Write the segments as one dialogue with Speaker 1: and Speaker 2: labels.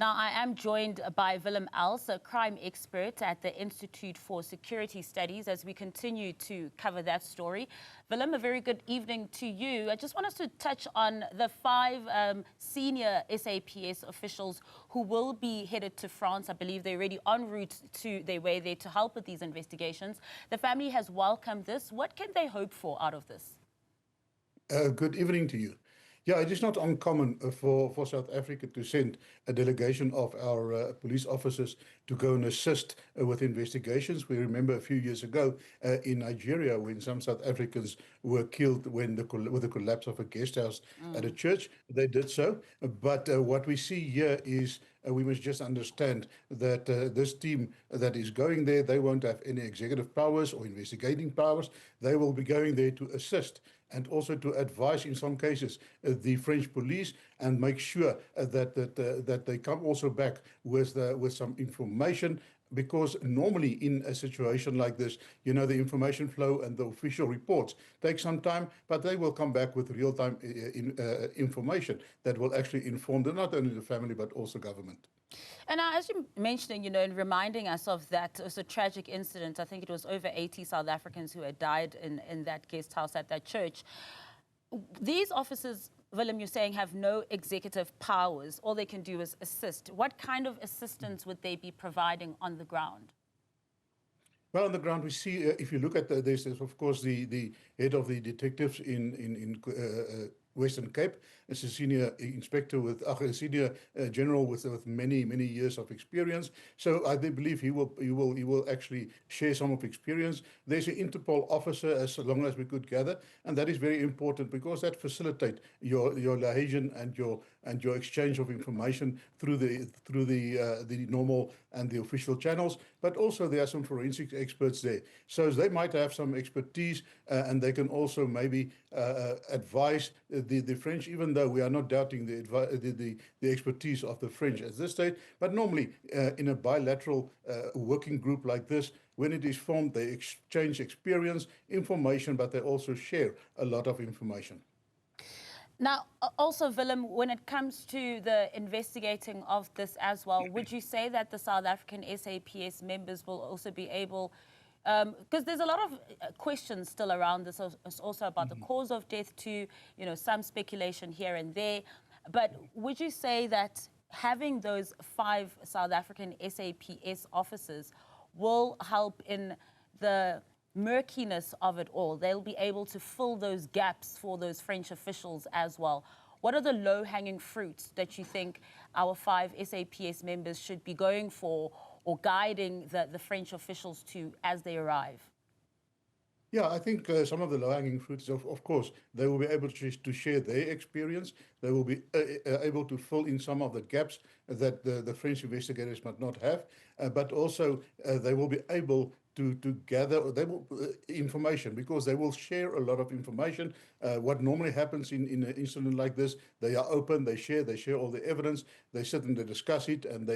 Speaker 1: Now, I am joined by Willem Els, a crime expert at the Institute for Security Studies, as we continue to cover that story. Willem, a very good evening to you. I just want us to touch on the 5 senior SAPS officials who will be headed to France. I believe they're already en route to their way there to help with these investigations. The family has welcomed this. What can they hope for out of this?
Speaker 2: Good evening to you. Yeah, it is not uncommon for South Africa to send a delegation of our police officers to go and assist with investigations. We remember a few years ago in Nigeria when some South Africans were killed with the collapse of a guest house at a church. They did so. But what we see here is we must just understand that this team that is going there, they won't have any executive powers or investigating powers. They will be going there to assist and also to advise, in some cases, the French police and make sure that they come also back with some information. Because normally in a situation like this, you know, the information flow and the official reports take some time, but they will come back with real-time information that will actually inform not only the family, but also government.
Speaker 1: And as you mentioning, you know, and reminding us of that, it was a tragic incident. I think it was over 80 South Africans who had died in that guest house at that church. These officers, Willem, you're saying, have no executive powers. All they can do is assist. What kind of assistance would they be providing on the ground?
Speaker 2: Well, on the ground, we see, if you look at this, is of course the head of the detectives in Western Cape. As a senior inspector with a senior general with many years of experience. So I believe he will actually share some of experience. There's an Interpol officer, as long as we could gather, and that is very important because that facilitates your liaison and your exchange of information through the normal and the official channels. But also there are some forensic experts there, so they might have some expertise, and they can also maybe advise the French, even though we are not doubting the expertise of the French at this stage. But normally in a bilateral working group like this, when it is formed, they exchange experience, information, but they also share a lot of information.
Speaker 1: Now, also, Willem, when it comes to the investigating of this as well, would you say that the South African SAPS members will also be able, because there's a lot of questions still around this, also about the cause of death too, you know, some speculation here and there, but would you say that having those 5 South African SAPS officers will help in the murkiness of it all? They'll be able to fill those gaps for those French officials as well. What are the low-hanging fruits that you think our 5 SAPS members should be going for or guiding the French officials to as they arrive?
Speaker 2: Yeah, I think some of the low-hanging fruits, of course, they will be able to share their experience. They will be able to fill in some of the gaps that the French investigators might not have, but also they will be able to gather information, because they will share a lot of information. What normally happens in an incident like this, they are open, they share all the evidence, they sit and they discuss it, and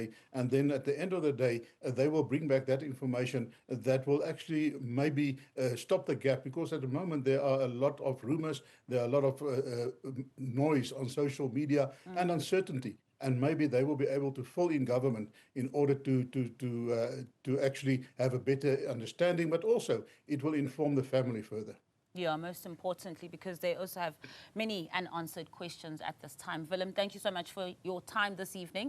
Speaker 2: then at the end of the day, they will bring back that information that will actually maybe stop the gap, because at the moment there are a lot of rumors, there are a lot of noise on social media and uncertainty. And maybe they will be able to fill in government in order to actually have a better understanding, but also it will inform the family further.
Speaker 1: Yeah, most importantly, because they also have many unanswered questions at this time. Willem, thank you so much for your time this evening.